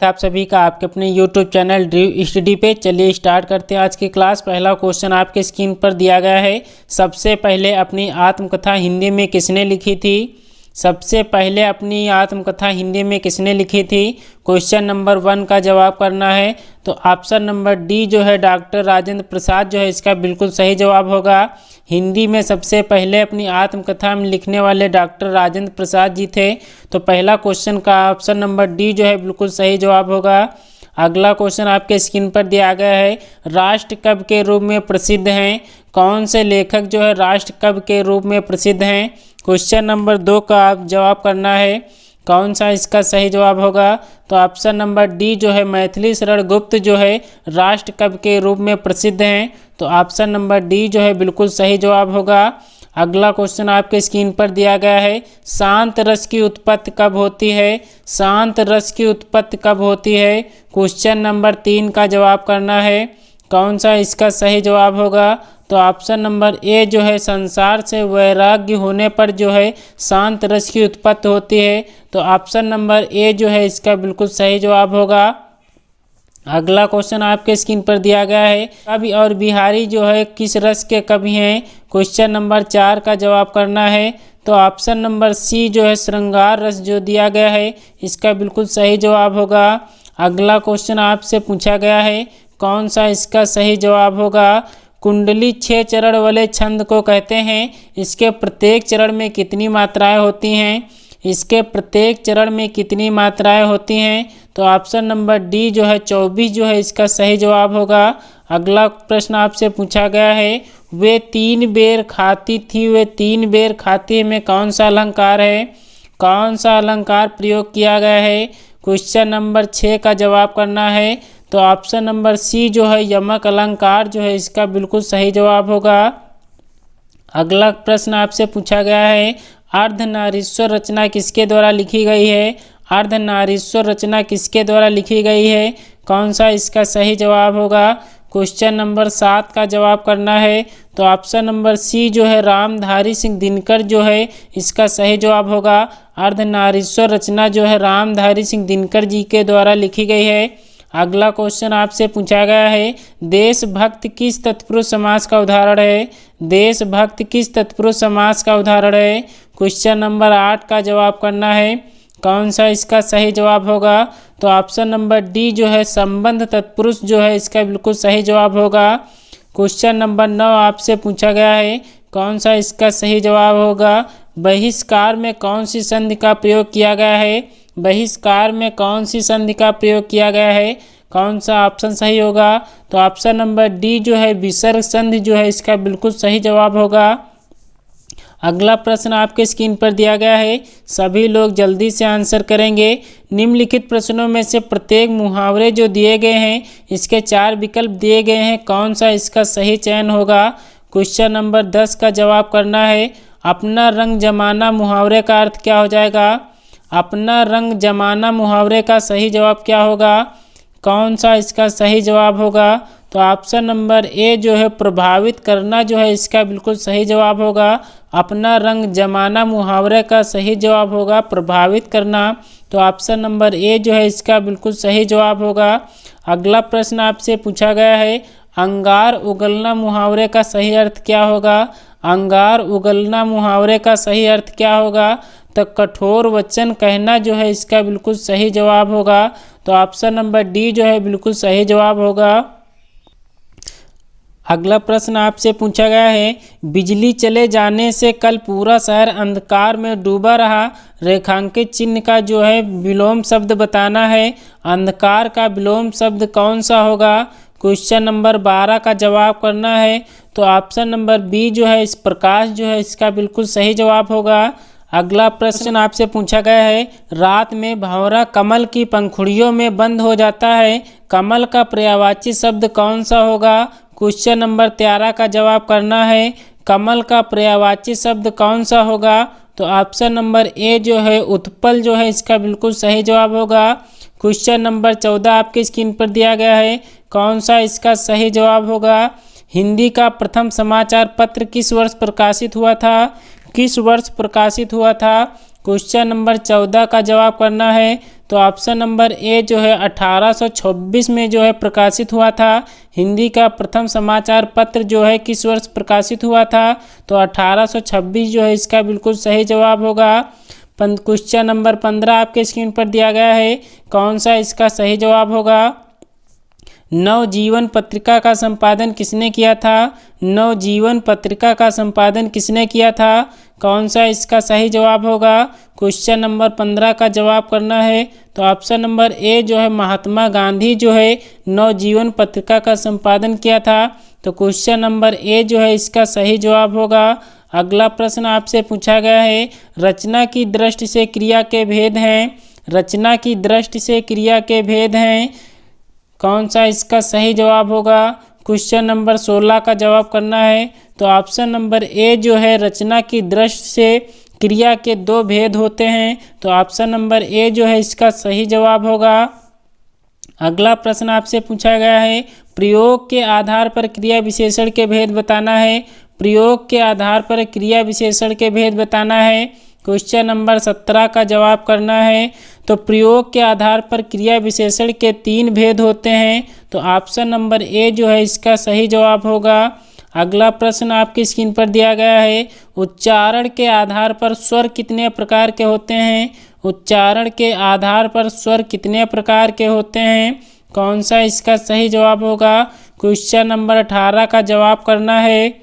आप सभी का आपके अपने YouTube चैनल ड्रीव स्टडी पे। चलिए स्टार्ट करते हैं आज की क्लास। पहला क्वेश्चन आपके स्क्रीन पर दिया गया है। सबसे पहले अपनी आत्मकथा हिंदी में किसने लिखी थी? सबसे पहले अपनी आत्मकथा हिंदी में किसने लिखी थी? क्वेश्चन नंबर 1 का जवाब करना है। तो ऑप्शन नंबर डी जो है डॉक्टर राजेंद्र प्रसाद जो है इसका बिल्कुल सही जवाब होगा। हिंदी में सबसे पहले अपनी आत्मकथा में लिखने वाले डॉक्टर राजेंद्र प्रसाद जी थे। तो पहला क्वेश्चन का ऑप्शन नंबर डी जो है बिल्कुल सही जवाब होगा। अगला क्वेश्चन आपके स्क्रीन पर दिया गया है। राष्ट्र कवि के रूप में प्रसिद्ध हैं? कौन से लेखक जो है राष्ट्र कवि के रूप में प्रसिद्ध हैं? क्वेश्चन नंबर 2 का आप जवाब करना है। कौन सा इसका सही जवाब होगा? तो ऑप्शन नंबर डी जो है मैथिली शरण गुप्त जो है राष्ट्र कवि के रूप में प्रसिद्ध हैं। तो ऑप्शन नंबर डी जो है बिल्कुल सही जवाब होगा। अगला क्वेश्चन आपके स्क्रीन पर दिया गया है। शांत रस की उत्पत्ति कब होती है? शांत रस की उत्पत्ति कब होती है? क्वेश्चन नंबर 3 का जवाब करना है। कौन सा इसका सही जवाब होगा? तो ऑप्शन नंबर ए जो है संसार से वैराग्य होने पर जो है शांत रस की उत्पत्ति होती है। तो ऑप्शन नंबर ए जो है इसका बिल्कुल सही जवाब होगा। अगला क्वेश्चन आपके स्क्रीन पर दिया गया है। कवि और बिहारी जो है किस रस के कवि हैं? क्वेश्चन नंबर 4 का जवाब करना है। तो ऑप्शन नंबर सी जो है श्रृंगार रस जो दिया गया है इसका बिल्कुल सही जवाब होगा। अगला क्वेश्चन आपसे पूछा गया है। कौन सा इसका सही जवाब होगा? कुंडली 6 चरण वाले छंद को कहते हैं। इसके प्रत्येक चरण में कितनी मात्राएं होती हैं? इसके प्रत्येक चरण में कितनी मात्राएं होती हैं? तो ऑप्शन नंबर डी जो है 24 जो है इसका सही जवाब होगा। अगला प्रश्न आपसे पूछा गया है। वे 3 बेर खाती थी, वे 3 बेर खाती में कौन सा अलंकार है? कौन सा अलंकार प्रयोग किया गया है? क्वेश्चन नंबर 6 का जवाब करना है। तो ऑप्शन नंबर सी जो है यमक अलंकार जो है इसका बिल्कुल सही जवाब होगा। अगला प्रश्न आपसे पूछा गया है। अर्धनारीश्वर रचना किसके द्वारा लिखी गई है? अर्धनारीश्वर रचना किसके द्वारा लिखी गई है? कौन सा इसका सही जवाब होगा? क्वेश्चन नंबर 7 का जवाब करना है। तो ऑप्शन नंबर सी जो है रामधारी सिंह दिनकर जो है इसका सही जवाब होगा। अर्धनारीश्वर रचना जो है रामधारी सिंह दिनकर जी के द्वारा लिखी गई है। अगला क्वेश्चन आपसे पूछा गया है। देशभक्त किस तत्पुरुष समास का उदाहरण है? देशभक्त किस तत्पुरुष समास का उदाहरण है? क्वेश्चन नंबर 8 का जवाब करना है। कौन सा इसका सही जवाब होगा? तो ऑप्शन नंबर डी जो है संबंध तत्पुरुष जो है इसका बिल्कुल सही जवाब होगा। क्वेश्चन नंबर 9 आपसे पूछा गया है। कौन सा इसका सही जवाब होगा? बहिष्कार में कौन सी संधि का प्रयोग किया गया है? बहिष्कार में कौन सी संधि का प्रयोग किया गया है? कौन सा ऑप्शन सही होगा? तो ऑप्शन नंबर डी जो है विसर्ग संधि जो है इसका बिल्कुल सही जवाब होगा। अगला प्रश्न आपके स्क्रीन पर दिया गया है। सभी लोग जल्दी से आंसर करेंगे। निम्नलिखित प्रश्नों में से प्रत्येक मुहावरे जो दिए गए हैं इसके 4 विकल्प दिए गए हैं। कौन सा इसका सही चयन होगा? क्वेश्चन नंबर 10 का जवाब करना है। अपना रंग जमाना मुहावरे का अर्थ क्या हो जाएगा? अपना रंग जमाना मुहावरे का सही जवाब क्या होगा? कौन सा इसका सही जवाब होगा? तो ऑप्शन नंबर ए जो है प्रभावित करना जो है इसका बिल्कुल सही जवाब होगा। अपना रंग जमाना मुहावरे का सही जवाब होगा प्रभावित करना। तो ऑप्शन नंबर ए जो है इसका बिल्कुल सही जवाब होगा। अगला प्रश्न आपसे पूछा गया है। अंगार उगलना मुहावरे का सही अर्थ क्या होगा? अंगार उगलना मुहावरे का सही अर्थ क्या होगा? तो कठोर वचन कहना जो है इसका बिल्कुल सही जवाब होगा। तो ऑप्शन नंबर डी जो है बिल्कुल सही जवाब होगा। अगला प्रश्न आपसे पूछा गया है। बिजली चले जाने से कल पूरा शहर अंधकार में डूबा रहा। रेखांकित चिन्ह का जो है विलोम शब्द बताना है। अंधकार का विलोम शब्द कौन सा होगा? क्वेश्चन नंबर 12 का जवाब करना है। तो ऑप्शन नंबर बी जो है इस प्रकाश जो है इसका बिल्कुल सही जवाब होगा। अगला प्रश्न आपसे पूछा गया है। रात में भंवरा कमल की पंखुड़ियों में बंद हो जाता है। कमल का पर्यायवाची शब्द कौन सा होगा? क्वेश्चन नंबर 13 का जवाब करना है। कमल का पर्यायवाची शब्द कौन सा होगा? तो ऑप्शन नंबर ए जो है उत्पल जो है इसका बिल्कुल सही जवाब होगा। क्वेश्चन नंबर 14 आपके स्क्रीन पर दिया गया है। कौन सा इसका सही जवाब होगा? हिंदी का प्रथम समाचार पत्र किस वर्ष प्रकाशित हुआ था? किस वर्ष प्रकाशित हुआ था? क्वेश्चन नंबर 14 का जवाब करना है। तो ऑप्शन नंबर ए जो है 1826 में जो है प्रकाशित हुआ था। हिंदी का प्रथम समाचार पत्र जो है किस वर्ष प्रकाशित हुआ था? तो 1826 जो है इसका बिल्कुल सही जवाब होगा। क्वेश्चन नंबर 15 आपके स्क्रीन पर दिया गया है, कौन सा इसका सही जवाब होगा? नवजीवन पत्रिका का संपादन किसने किया था? नवजीवन पत्रिका का संपादन किसने किया था? कौन सा इसका सही जवाब होगा? क्वेश्चन नंबर 15 का जवाब करना है। तो ऑप्शन नंबर ए जो है महात्मा गांधी जो है नवजीवन पत्रिका का संपादन किया था। तो क्वेश्चन नंबर ए जो है इसका सही जवाब होगा। अगला प्रश्न आपसे पूछा गया है, रचना की दृष्टि से क्रिया के भेद हैं। रचना की दृष्टि से क्रिया के भेद हैं, कौन सा इसका सही जवाब होगा? क्वेश्चन नंबर 16 का जवाब करना है। तो ऑप्शन नंबर ए जो है रचना की दृष्टि से क्रिया के दो भेद होते हैं। तो ऑप्शन नंबर ए जो है इसका सही जवाब होगा। अगला प्रश्न आपसे पूछा गया है, प्रयोग के आधार पर क्रिया विशेषण के भेद बताना है। प्रयोग के आधार पर क्रिया विशेषण के भेद बताना है। क्वेश्चन नंबर 17 का जवाब करना है। तो प्रयोग के आधार पर क्रिया विशेषण के 3 भेद होते हैं। तो ऑप्शन नंबर ए जो है इसका सही जवाब होगा। अगला प्रश्न आपकी स्क्रीन पर दिया गया है, उच्चारण के आधार पर स्वर कितने प्रकार के होते हैं? उच्चारण के आधार पर स्वर कितने प्रकार के होते हैं, कौन सा इसका सही जवाब होगा? क्वेश्चन नंबर 18 का जवाब करना है।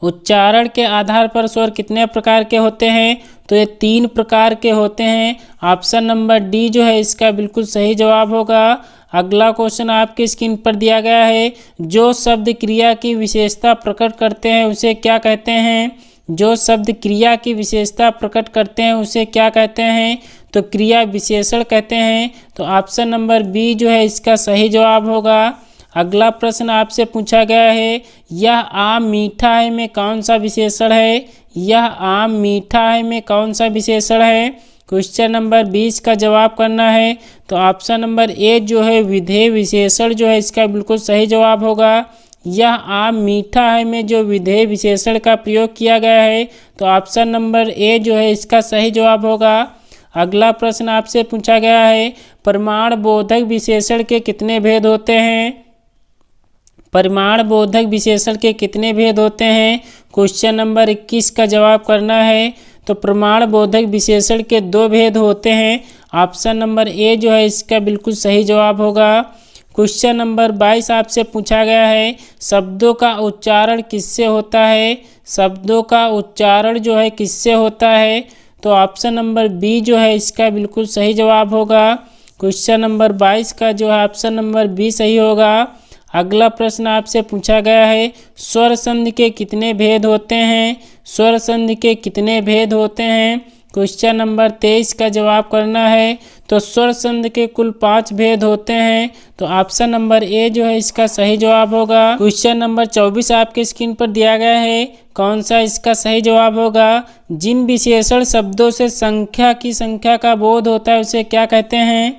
उच्चारण के आधार पर स्वर कितने प्रकार के होते हैं? तो ये 3 प्रकार के होते हैं। ऑप्शन नंबर डी जो है इसका बिल्कुल सही जवाब होगा। अगला क्वेश्चन आपकी स्क्रीन पर दिया गया है, जो शब्द क्रिया की विशेषता प्रकट करते हैं उसे क्या कहते हैं? जो शब्द क्रिया की विशेषता प्रकट करते हैं उसे क्या कहते हैं? तो क्रिया विशेषण कहते हैं। तो ऑप्शन नंबर बी जो है इसका सही जवाब होगा। अगला प्रश्न आपसे पूछा गया है, यह आम मीठा है में कौन सा विशेषण है? यह आम मीठा है में कौन सा विशेषण है? क्वेश्चन नंबर 20 का जवाब करना है। तो ऑप्शन नंबर ए जो है विधेय विशेषण जो है इसका बिल्कुल सही जवाब होगा। यह आम मीठा है में जो विधेय विशेषण का प्रयोग किया गया है, तो ऑप्शन नंबर ए जो है इसका सही जवाब होगा। अगला प्रश्न आपसे पूछा गया है, प्रमाण बोधक विशेषण के कितने भेद होते हैं? परिमाण बोधक विशेषण के कितने भेद होते हैं? क्वेश्चन नंबर 21 का जवाब करना है। तो प्रमाण बोधक विशेषण के 2 भेद होते हैं। ऑप्शन नंबर ए जो है इसका बिल्कुल सही जवाब होगा। क्वेश्चन नंबर 22 आपसे पूछा गया है, शब्दों का उच्चारण किससे होता है? शब्दों का उच्चारण जो है किससे होता है? तो ऑप्शन नंबर बी जो है इसका बिल्कुल सही जवाब होगा। क्वेश्चन नंबर 22 का जो है ऑप्शन नंबर बी सही होगा। अगला प्रश्न आपसे पूछा गया है, स्वर संधि के कितने भेद होते हैं? स्वर संधि के कितने भेद होते हैं? क्वेश्चन नंबर 23 का जवाब करना है। तो स्वर संधि के कुल 5 भेद होते हैं। तो ऑप्शन नंबर ए जो है इसका सही जवाब होगा। क्वेश्चन नंबर 24 आपके स्क्रीन पर दिया गया है, कौन सा इसका सही जवाब होगा? जिन विशेषण शब्दों से संख्या का बोध होता है उसे क्या कहते हैं?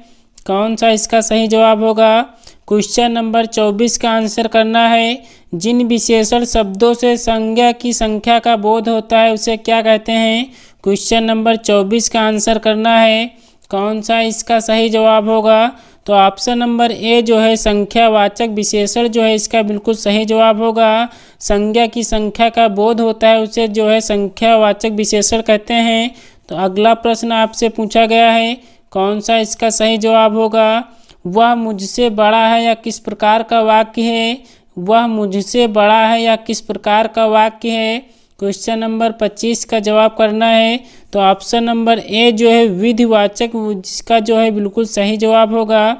कौन सा इसका सही जवाब होगा? क्वेश्चन नंबर 24 का आंसर करना है, जिन विशेषण शब्दों से संख्या का बोध होता है उसे क्या कहते हैं? क्वेश्चन नंबर 24 का आंसर करना है, कौन सा इसका सही जवाब होगा? तो ऑप्शन नंबर ए जो है संख्यावाचक विशेषण जो है इसका बिल्कुल सही जवाब होगा। संख्या का बोध होता है उसे जो है संख्यावाचक विशेषण कहते हैं। तो अगला प्रश्न आपसे पूछा गया है, कौन सा इसका सही जवाब होगा? वह मुझसे बड़ा है या किस प्रकार का वाक्य है? वह मुझसे बड़ा है या किस प्रकार का वाक्य है? क्वेश्चन नंबर 25 का जवाब करना है। तो ऑप्शन नंबर ए जो है विधिवाचक, जिसका जो है बिल्कुल सही जवाब होगा।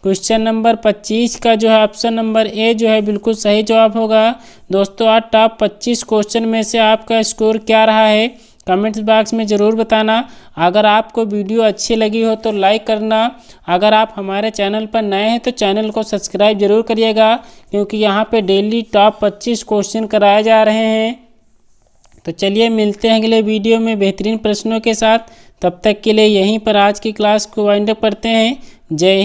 क्वेश्चन नंबर 25 का जो है ऑप्शन नंबर ए जो है बिल्कुल सही जवाब होगा। दोस्तों, आज टॉप 25 क्वेश्चन में से आपका स्कोर क्या रहा है कमेंट्स बॉक्स में ज़रूर बताना। अगर आपको वीडियो अच्छी लगी हो तो लाइक करना। अगर आप हमारे चैनल पर नए हैं तो चैनल को सब्सक्राइब जरूर करिएगा, क्योंकि यहाँ पे डेली टॉप 25 क्वेश्चन कराए जा रहे हैं। तो चलिए मिलते हैं अगले वीडियो में बेहतरीन प्रश्नों के साथ। तब तक के लिए यहीं पर आज की क्लास को वाइंड अप करते हैं। जय हिंद।